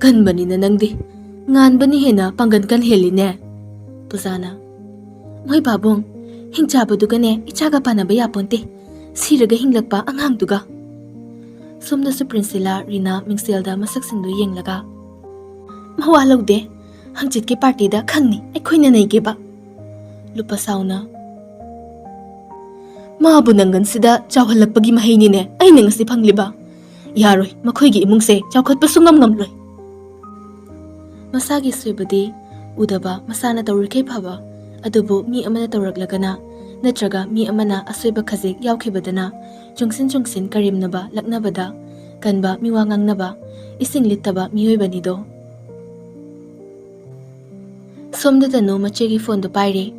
Ganbani na nangdi. Nganbani hena panggankan heline. Puzana. Moy babong. Hingchabadugane ichaga panaba yaponte. Siraga hinglakpa ang hangduga. Sumda sa Prinsila Rina Mingselda masaksindu yenglaga. Mawalaw de. Hangchit ki partida khangni aikoy na naigiba. Lupasaw na. Maabunangan sida chawhalakpagi mahaynine ay nangasi pangliba. Yaroy makoygi imungse chawkhat pasungam ngamloy. Masagi suibadi udaba masana tawrikay phaba adubu mi amana tawraglagana natraga mi amana asoiba khajik yaukibadana jungsin karimnaba laknabada kanba miwangangnaba ising littaba miyoybanido. Somda tanu machegi phone do paire.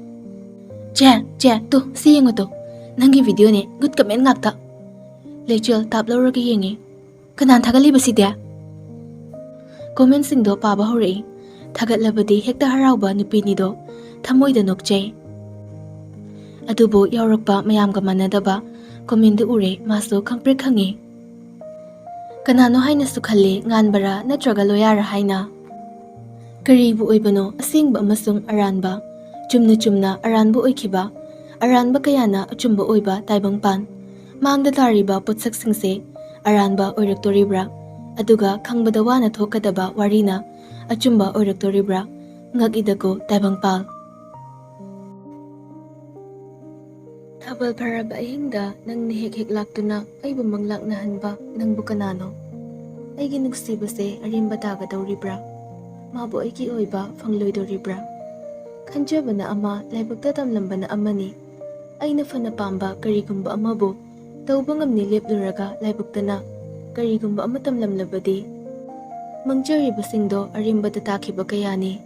Je tu si yengo to. Nangi video ne good comment ngakta. Lechel tap lawraga yengi. Kanan thagaliba sidya. Comment sing do paba hore. Thagatlabadi hekta harauba nupini do thamoida nokjay. Adubo yaurakpa mayamga manadaba comment ure maso khangpre khangi. Kanano haina sukhalle nganbara natraga loyara haina. Karibu oibano asengba amasung aranba chumna aranba oikiba aranba kayana achumba oiba taibangpan mangda tariba potsaksingse aranba oiraktoribra aduga khangbada wana thokadaba warina achumba oiraktoribra ngakidako taibangpal. Thabal paraba ahingda nang nihek laktuna aiba manglaknahanba nangbu kanano aigi nugsibase arimba tagadawribra mabu aiki oiba fangloidoribra khanjabana ama laibakta tamlambana amani aina fana pamba karigumba amabu tawba ngamni lepluraga laibaktana karigumba ama tamlamlabadi mangjaribaSingdo arimbada takiba kayani.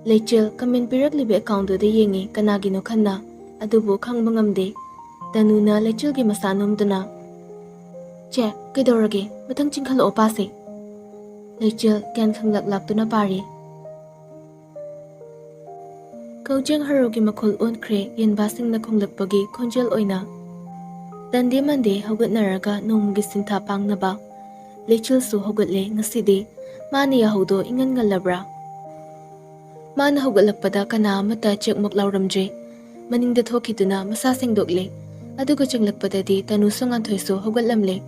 Lechel comment piraklibe account do yengi kanagino khanna adubu khangba ngamde tanuna lechelgi masanumduna. Che kaidorage mathang chingkhalo pase. Lechel kan khanglak-laktuna pari. Kaujeng harogi makhol onkre yenbasing na khonglakpagi khonjel oina. Tande mande haugatnaraga nongmugi sintha pangnaba. Lechel su haugatle ngasidi mani yahudo ingan ngalabra. Mana haugatlakpada kana amata chekmok lauramje. Maningda thokiduna masa sengdokle. Aduga changlakpadadi tanuso nganthoiso haugatlamle.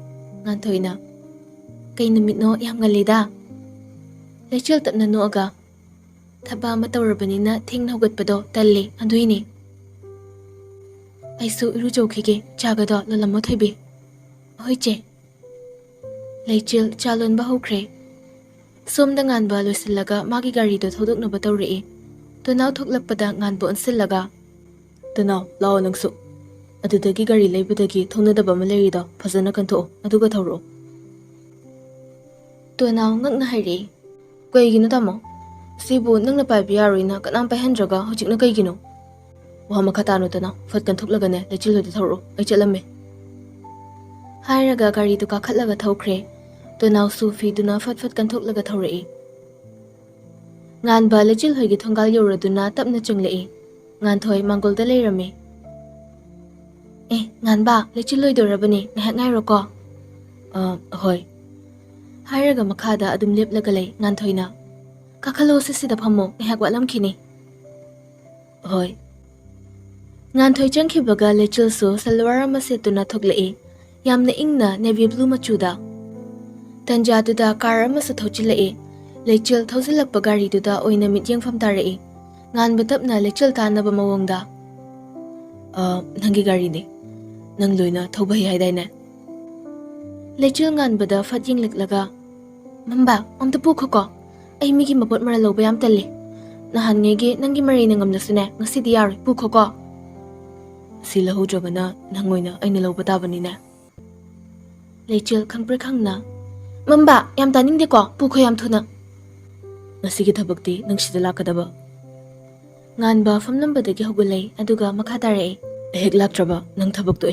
Ngantoina. Kay namitno yam ngalida. Lechel tapna nooga. Thaba matawrabanina thingna haugatpado talle anduini. Aisu irujawkhige chagado lalamo thoibi. Hoiche. Lechel chalon ba hokre. Somda nganba loisillaga magi gari do thodoknaba tawrei. Tonaw thoklakpada nganbo ansillaga. Tonaw lao nangsu. Adudagi gari leibudagi thonadaba malerida phajana kantho aduga thawro. Tonaw ngakna hairi. Kaigino tamo. Sibu nangna paibi yaroina kanam pahendraga hojikna kaigino. Wa makhatano tana fatkan thoklagane lechil do thawro ai chalamme. Hairaga gari du kakhatlaga thawkhre. Tonaw sufi duna fatfat kan thoklaga thawrei. Nganba lechil hoigi thongal yoraduna tapna changlei. Nganthoi mangolda leirame. Nganba lechil loidorabani ngahak ngairo ko. Hoi. Hairaga makhada adum leplaga lei nganthoina. Kakhalo sida phamo ngahak walamkhini. Hoi. Nganthoi changkhibaga lechil su salwara masetuna thoklei. Yamna ingna navy blue machuda. Tanja duda car amasa thochilei. Lechil thausilakpa gari duda oina mityang famtarei. Nganba tapna lechil tanaba mawongda. Nangi gari ne. Nang loina thaubai haidaina. Lechil nganbada fatying liklaga. Mamba, amta pukho ko. Ay migi mapot mara loba yam talle. Nahan ngege nangi maray na ngamlasune ngasidi yaroy pukho ko. Sila hujabana nangoyna ay naloba tabanina. Lechil khangpre khangna. Mamba, yam taning de ko pukho yam thuna. Ngasigi thabakti nang sidalakadaba. Nganba famnambadagi hugulay aduga makhatarei. Hek laktraba nang thabak to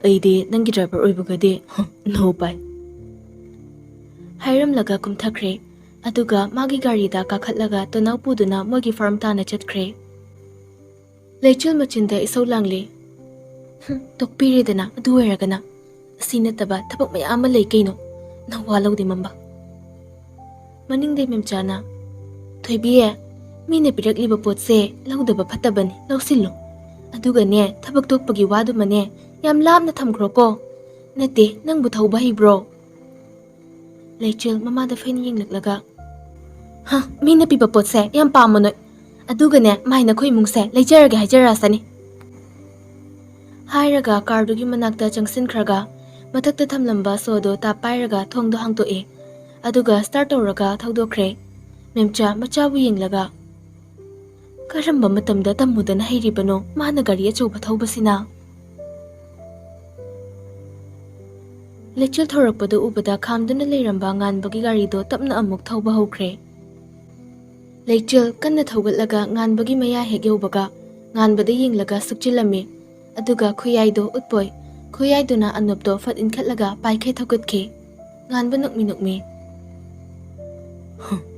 aidi nangi driver oibagadi no pai. Hairam laga kumthakre aduga magi gari da kakhatlaga tonaw puduna mogi farm tana chatkre. Lechil machinda isaw langle. Tokpiri dana adu oiragana. Sinataba thabak mayama lay kaino. nang wa lawdi mamba. Maningday memchana, thoibiye, mine pirakliba potse lawdaba phatabani lawsillo. Adugane thabak tokpagi wadu mane yam lapna thamkhro ko. Nate nangbu thauba hibro. Leichil mamada fain yinglaklaga. Ha, mine piba potse yam pamono. Adugane maina khoi mungse leijaraga hajarasani. Hairaga kardugi manakta changsinkhraga mathakta thamlamba sodo ta pairaga thongdo hangtoe. Aduga start tawraga thawdokre. Memcha machabu yinglaga. Karamba matamda tammudana hairibano mana gari achouba thawbasina. Leichil thorakpado ubada khamduna leiramba nganbagi garido tapna amuk thawba hokre. Leichil kanna thawgatlaga nganbagi maya hek yaubaga nganbada yinglaga sukchilami. Aduga khuyaido utpoi khuyaiduna anupdo fat inkhatlaga paikhai thawgatke. Nganba nukmi.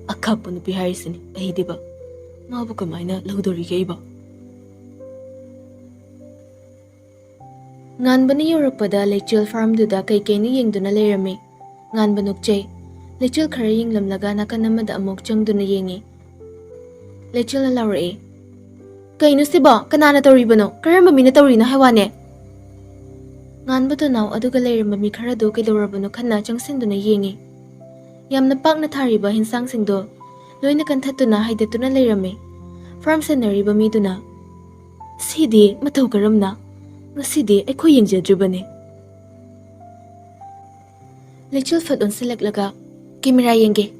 Akapu nupi harisini ahidiba. Mabu kamaina laudori gaiba. Nganbani yorakpada Leichil farm duda kai kaini yengduna leirami. Nganba nukche. Leichil khara yinglamlaga nakanamada amok changduna yengi. Leichil alaure. Kainu siba kanana tauribano karamba mina taurina haiwane. Nganba tunaw aduga leiramba mi kharado kaidorabano khanna changsinduna yengi. Yamna pakna thariba hinsang singdo loina kanthatuna haidatuna leirame. Farm senariba miduna. Sidi mathaw karamna. Ngasidi aykhoy yengjadribane. Leichil fat on silaklaga camera yenge.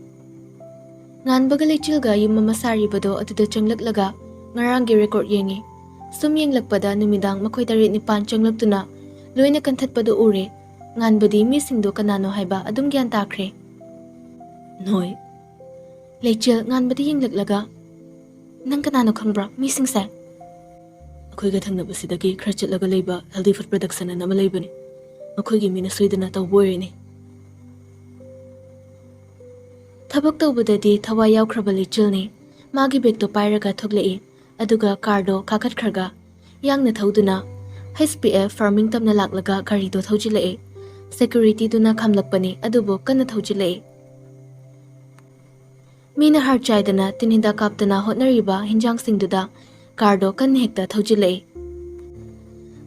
Nganbaga Leichilga yum mamasaribado aduda changlaklaga ngaranggi record yengi. Sum yenglakpada numidang makhoi tarit nipan changlaktuna loina kanthatpado ure. Nganbadi misingdo kanano haiba adum gyan takre. Noi. Leichil nganbadi yenglaklaga. Nang kanano khangbra misingse. Akoiga thangnabasidagi khara chatlaga leiba healthy food production na malaybani. Makoigi mina soidana tawboyni. Thabak tawbadadi thawai yawkhraba Leichilni magi bag to pairaga thoglei aduga kardo kakhatkhraga yangna thawduna HPF farming tamna laklaga gari do thawjilei security duna khamlakpani adubo kanna thawjilei. Mina har chaidana tinhinda kaptana hotnariba hinjang singduda kardo kan hekta thawjilei.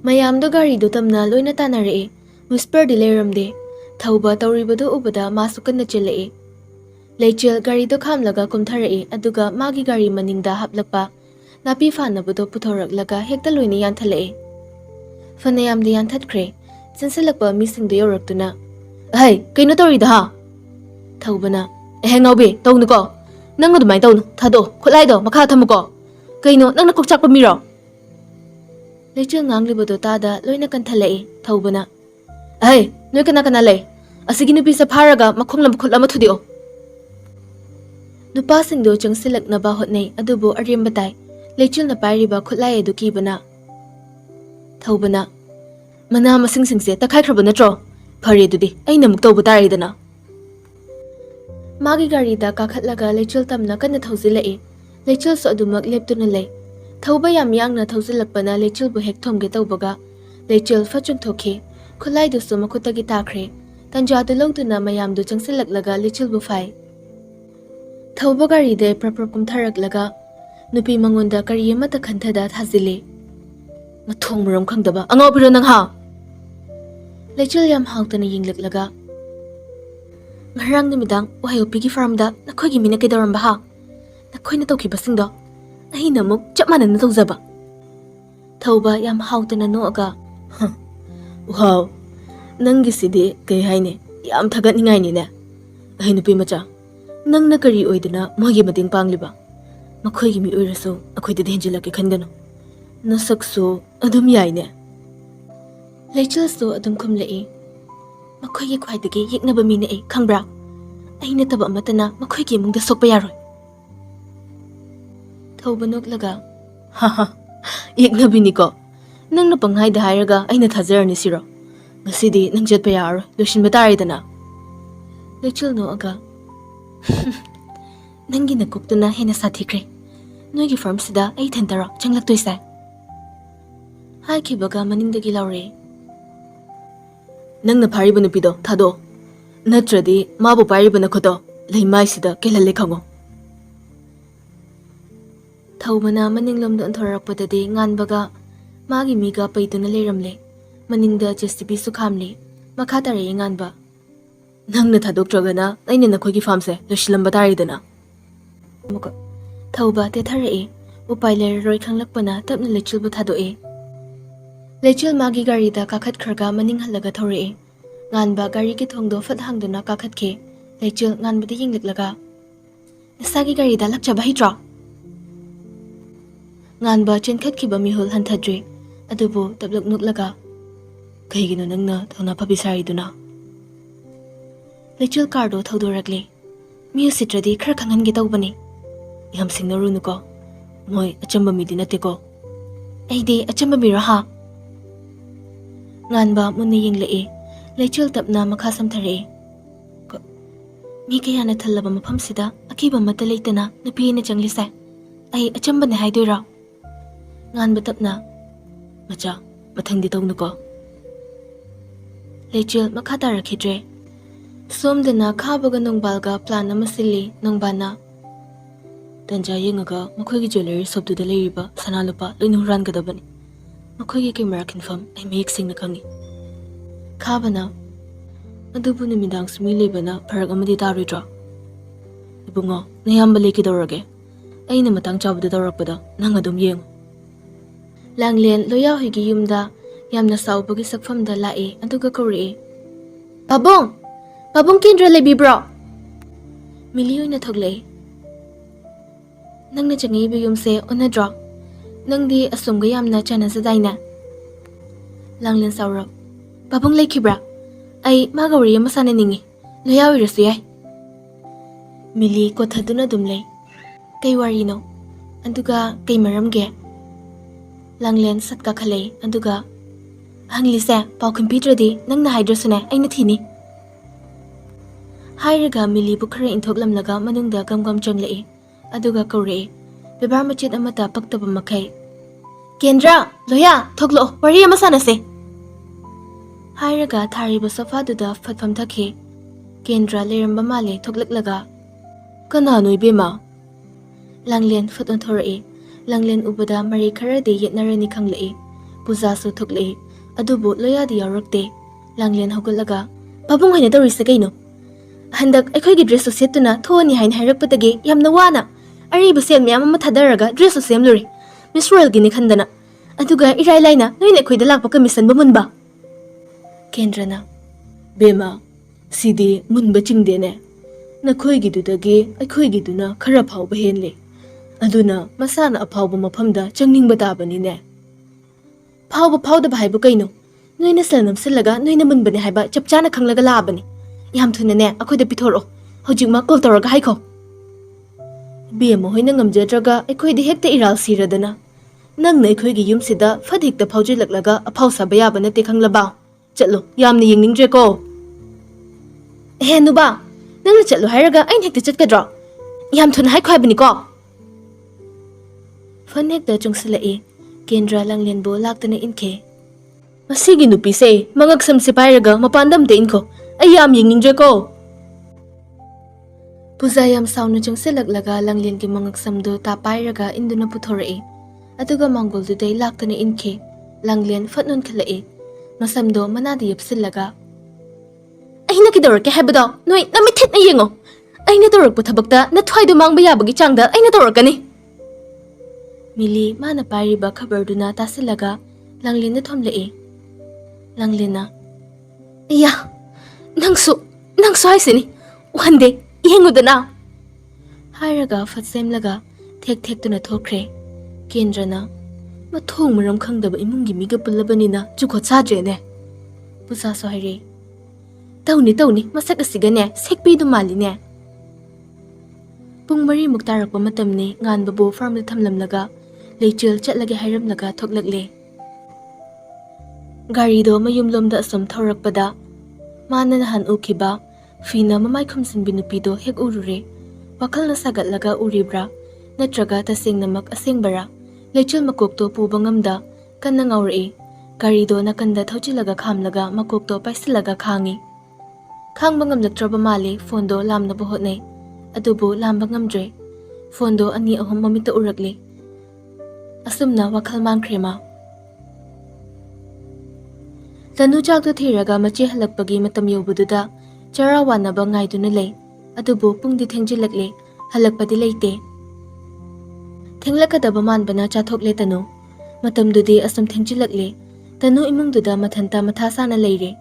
Mayamdo gari do tamna loina tanarei whisper dileramde thawba tawribado ubada masukanna chilei. Leichil gari do khamlaga kumtharei aduga magi gari maningda haplakpa napi fanabado puthoraklaga hekta loina yanthalei. Fanayamda yanthatkre sinsalakpa misingdo yoraktuna. Hey, kaino tawrida ha? Thawbana. Ngawbe tawnuko. Nang adumai tawnu thado khulaido makha thamuko. Kaino nangna kokchakpa miro. Leichil nganglibado tada loina kanthalei thawbana. Hey, noi kana lei. Asigi nupi sa pharaga makhonglam khulama thudio. Nupasingdo changsilaknaba hotnei adubo arimbatai Leichil na pairiba khulai edu kibana. Thawbana. Mana masingsingse takhaikhrabu natro. Phare dudi aina muk tawbu taridana. Magi gari da kakhatlaga Leichil tamna kanna thawjilei. Leichil so adumak leptuna lei. Thawba yam yangna thawjilakpana Leichil bu hek thomge tawbaga. Leichil fachung thokhe. Khulai du so makhutagi takre. Tanja du lawduna mayam du changsilaklaga Leichil bu fai. Thawba gari de prapram kumtharaklaga. Nupi mangonda kari amata khanthada thajile. Mathong maram khangdaba angawpiro nang ha. Leichil yam hawtana yinglaklaga. Ngarang numidang wahayopigi farmda nakhoigi mina kaidaramba ha. Nakhoina tawkhibasingdo ahina muk chap manana tawjaba. Thawba yam hawtana noaga. Wow. Nangi sidi kai haine yam thagatningai ni ne. Ahi nupi macha. Nangna kari oidana mogi mating pangliba. Makhoigi mi oiraso akhoida dhenjilake khangano. Nasakso adum yaine. Leichil so adum khumlei. Makhoigi khwaidagi yeknaba mina e khangbra. Aina taba amatana makhoigi mungda sokpa yaroi. Thawba noklaga. Ha. Yeknabi niko. Nangna panghaida hairaga aina thajarani siro. Ngasidi nang jetpa yaro loishinba taridana. Leichil noaga. Nangi nakuktuna hena sathikre. Noigi farm sida ay thantara changlaktoisa. Haikibaga maningdagi laure. Nangna phariba nupido thado. Natchade, mabu pairibana koto, leimaisida kelale khango. Thaubana maninglomda anthorapodade nganbaga magi miga paituna leramle. Maningda JCB su khamli. Makhatare nganba. Nangna thadoktragana aina nakhoi farmse losilamba taridana. Muka thauba te thare upai leroi khanglakpana tapna lechilbu thadoe. Lechil magi gari da kakhat kharga maning halaga thore. Nganba gari ki thongdo fat hangduna kakhat ke. Lechil nganbadi yinglaklaga. Sagi gari da lakchaba hitra. Nganba chenkhat ki bamihul hanthadre. Adubu tablak nuklaga. Kaigino nangna thona pabisari-duna. Lechil kardo thaudorakle. Miu sitradi khar khangange taubani. Yam singnarunuko. Moi achamba midi nateko. Aide achamba mira ha. Nganba munna yinglae. Lechil tapna makha samthare. Mi kayana thallaba mafamsida akiba mata leitana nupi na changlise. Ai achamba ne haidoira. Nganba tapna. Macha mathangdi taunuko. Lechil makata rakhidre. Somdana khabaga nongbalga plan amasili nongbana. Tanja yengaga makhoigi jewelry sobduda leiriba sanalupa loinu hurangadabani. Makhoigi camera kinfam ai mayek singna khangi. Khabana adubu numidang sumi lebana pharak amadi taridra. Ibungo nayamba lekidorage. Aina matang chabda dorakpada nang adum yeng. Langlen loya hoigi yumda yamna saubagi sakfamda lae aduga kawri. Babong! Babong Kendra lebibro! Miliyoy na thoglay. Nang nachangi biyumse onadra. Nang di asungga yamna chana sadayna. Langlen saurab. Babong lay kibra. Ay magawari masana ningi. Loyawi rasu yay. Mili ko thaduna dumlay. Kay wari no. Anduga kay maramge. Langlen satka khalay. Anduga hanglise pau computer di nang na hydrosune ay nathini. Hairaga mili bukhara inthoklamlaga manungda gamgam changlai. Aduga kawre. Bebar machit amata paktaba makai. Kendra, loya, thoklo, wari amasana se. Hairaga thariba sofa duda fatfam thakhe. Kendra leramba male thoklaklaga. Kana noi bema. Langlen faton thorai. Langlen ubada mari kharade yetnarani khanglai. Puja su thoklai. Adubu loya di yarakte. Langlen hogalaga. Babung haina tawrisa kaino. Handak aikoigi dress su setuna thoni hain hairakpadagi yamna wana. Ariba sel miyam ama thadaraga dress su semluri. Miss Royal gini khandana. Aduga irai laina noina aikoida lakpa kamisan bamunba. Kendrana. Bema. Sidi munba chingdene. Nakhoigi dudagi aikoigi duna khara phawba henle. Aduna masana aphawba mafamda changningba tabanine. Phawda haibu kaino. Noina selnam silaga noina munbane haiba chapchana khanglaga labani. Yam thunane akoida pithoro. Hojikma call tawraga haikho. Bema hoina ngamjadraga aikoidi hekta iral siradana. Nangna aikoigi yumsida fadhikta phawjilaklaga aphaw saba yaba nate khanglaba. Chatlo yamna yengningdre ko. Nuba nangna chatlo hairaga ain hekta chatkadra. Yam thuna haikho haibani ko. Fan hekta chungsalai. Kendra Langlenbo laktana inke. Masigi nupi se mangaksam se pairaga mapandam te inko. Ayam yengningdre ko. Puzayam sauna chungsilaklaga Langlen ki mangaksamdo tapairaga induna puthorai. Aduga manggol duday laktana inke. Langlen fatnon khalai. Masamdo manadi yapsilaga. Ay nakidorake habado. Noy namithit na yengo. Ay nadorak puthabakta na thwaido mangba yabagi changda ay nadorakani. Mili mana pairiba khabarduna tasilaga Langlen na thomlai. Langlen na. Iya. Nangso haisini. One day, yengudana. Hairaga fatsemlaga thek tuna thokre. Kendrana. Mathong maram khangdaba imungi miga pullabanina jukhot sadrene. Pusa so haire. Tawni masak asigane sekpi du maline. Pung mari muktarakpa matamni nganbabu farmda thamlamlaga leichil chatlage hairamlaga thoklagle. Garido mayumlomda asam thorakpada Mana nahan ukiba, fina mamay kumsin binupido hek urure, wakhalna sagatlaga uribra, natraga tasing namak asengbara, lechil makokto pubangamda, kanna ngawri, garido nakanda thauchilaga khamlaga makokto paisilaga khangi. Khangba ngamlakthraba mali phone do lamnaba hotnai. Adubu lamba ngamdre. Phone do ani ahum mamita urakli. Asumna wakhal mangkrema. Tanu chakto thiraga machi halakpagi matam yobududa chara wanaba ngaiduna lay. Adubu pungdi thengjilakle halakpadi leite. Thenglakadaba manbana chathokle tanu. Matamdudi asum thengjilakle. Tanu imungduda mathanta mathasana leire.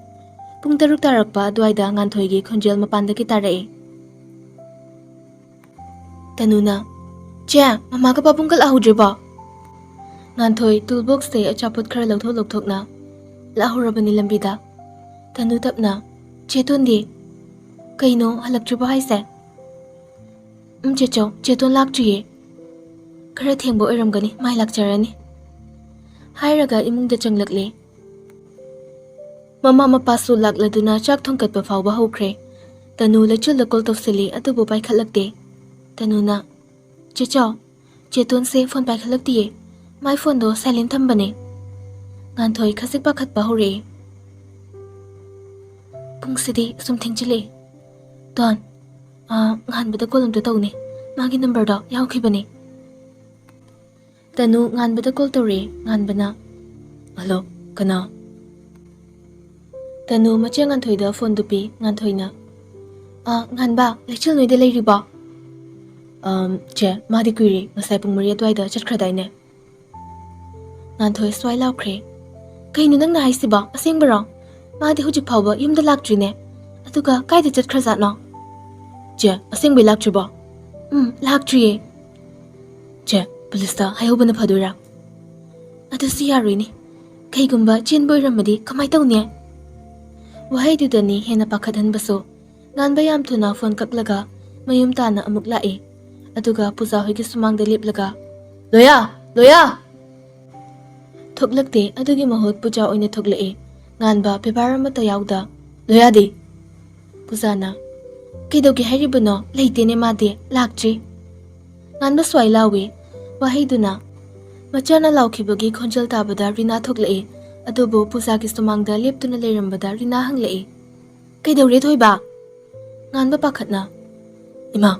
Pung taruk tarakpa adwaida nganthoigi khonjel mapandaki tarae. Tanuna, "Che, mama ka papung kal ahudriba." Nganthoi toolbox te achaput khara lokthokna. Lahurabani lambida. Tanu tapna, "Cheton kaino halaktriba haise?" Checho, cheton laktriye." Khara thengbo oiramgani mai lakcharani." Hairaga imungda changlakle. Mama mapasu lakladuna chak thongkatpa fawba hokre. Tanu lachul kol tawsili atubu paikhatlakte. Tanuna, "Checho, cheton se phone paikhatlaktiye. My phone do silent thambane." Nganthoi khasik pakhatpa hore. Pungsidi sum thengchile. Don, nganbada kolamta tawne. Magi number do yawkhibane. Tanu nganbada call tawre. Nganbana, "Hello, kana?" Tanu mache nganthoida phone dupi nganthoina. Nganba, lechil noida leiriba." Che, madi kuiri, ngasai pung Maria dwaida chatkradaine." Nganthoi swai laukre. "Kaino nangna haisiba, asengbara? Madi hujik phawba yumda laktrine. Aduga kaida chatkrazatna?" "Che, asengbai laktriba?" Laktriye." "Che, polista hayobana phadura." "Adusi yaruini. Kaigumba chenbo iramadi kamai tawne?" Wahaidudani hena pakhathanbaso. Nganba yam thuna phone kaklaga mayum tana amuk lae. Aduga puja hoigi sumangda leplaga, "Loya, loya!" Thoklakte adugi mahut puja oina thoklae. Nganba pepara mata yawda, "Loya di." Pujana, "Kaidogi hairibano leitene madi laktri." Nganba swai lawe. Wahaiduna machana laukhibagi khonjal tabada rina thoklae. Adubu pujagi sumangda leptuna leirambada rina hanglae. "Kaidore thoiba?" Nganba pakhatna, "Ima,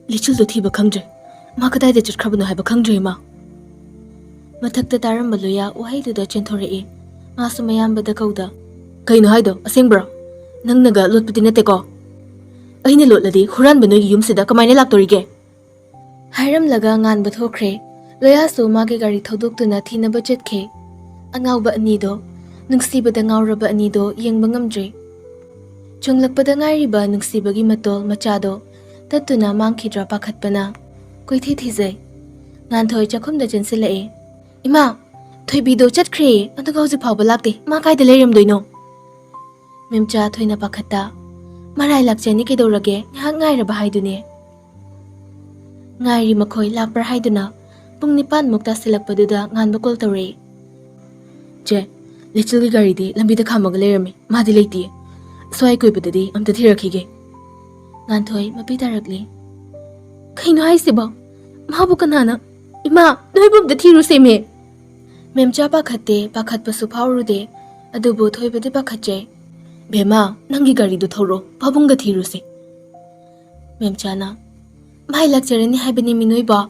lichuldo thiba khangdre. Ma kadaida chutkrabano haiba khangdre ima." Mathakta taramba loya wahaiduda chenthoree. Masu mayambada kauda, "Kaino haido asengbra? Nangnaga lotpati nateko? Aina lotladi huranba noigi yumsida kamaina laktorige?" Hairamlaga nganba thokre. Loya su magi gari thodoktuna thinaba chetke. Angauba anido, nungsibada ngauraba anido yengba ngamdre. Chunglakpada ngairiba nungsibagi matol machado tattuna mangkhidra pakhatpana. Koithi thizai. Nganthoi chakhumda jensilae. "Ima, thoibido chatkre, aduga hojik phawba lakte. Ma kaida leiramdoino?" Memcha thoina pakhatta. "Marai lakchani kaidorage, ngahak ngairaba haidune." Ngairi makhoi lakpar haiduna. Pung 9 mukta silakpaduda nganba call tawre. "Che, lechilgi gari di lambida khamaga leirami. Madi leiti. Swai koibadadi amta thirakhige." Nganthoi mapi tarakli. "Kaino haisiba? Mabu kanana? Ima, noibumda thiru seme." Memcha pakhatte, pakhatpasu phawrude. Adubu thoibadi pakhatche. "Bema, nangi gari do thoro. Babunga thirusi." Memchana, "Mai lakcharani haibani minoiba."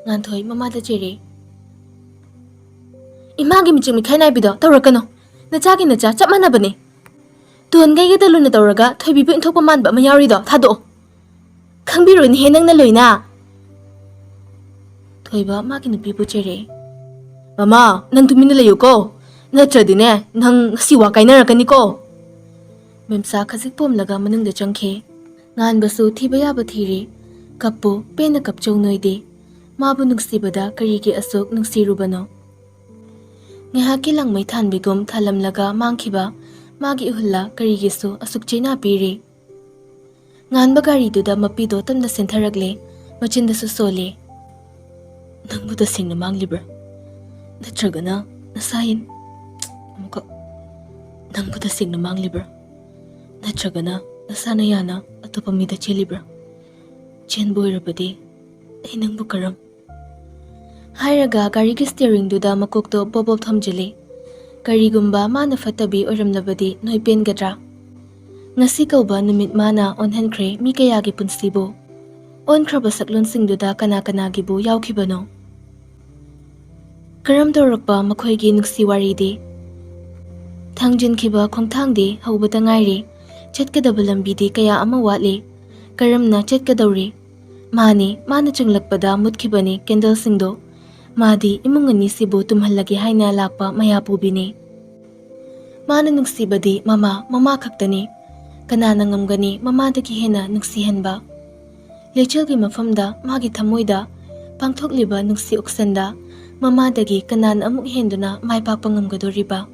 Nganthoi mamada chere. "Imagi miching mikhainai bido tawrakano. Nachagi nacha chap manabane. Tuan gai gada luna tawraga thoibibu inthokpa manba ma yaurido thado. Khangbironi he nangna loina." Thoiba magi nupibu chere. "Mama, nang tumina layo ko. Natchadine, nang siwa kainarakani ko." Memsa khasik pomlaga manungda changkhe. Nganbasu thiba yaba thiri. Kappu pena kapchau noide. Mabu nungsibada karigi asuk nungsirubano. Ngahaki langmai thanbigum thalamlaga mangkhiba. Magi uhulla karigisu asuk chena piri. Nganba gariduda mapido tamna sentharagle. Machindasu sole. "Nangbuda singna manglibra? Natragana nasayin? Amuka. Nangbuda singna manglibra? Natragana nasana yana atopamida chelibra? Chenboirabadi ay nangbu karam." Hairaga garigi steering duda makokto bobob thamjili. Karigumba mana fatabi oiramnabadi noipen gadra. Ngasi kauba numit mana onhankre mi kayagi punsibo. Onkraba saklonsingduda kana-kanagibu yaukibano. Karam dorokba makhoygi nungsi waridi. Thangjinkiba khongthangdi haubata ngairi. Chetkadaba lambidi kaya ama watli. Karamna chetkadawri. Mani mana chunglakpada mutkibani candle singdo. Madi imungani sibu tumhallagi haina lakpa mayapubini. Mana nungsibadi mama kaktani. Kanana ngamgani mamadagi hena nungsihanba. Lechelgi mafamda magi thamoida pangthokliba nungsi auction da mamadagi kanana amuk henduna maipakpa ngamgadoriba.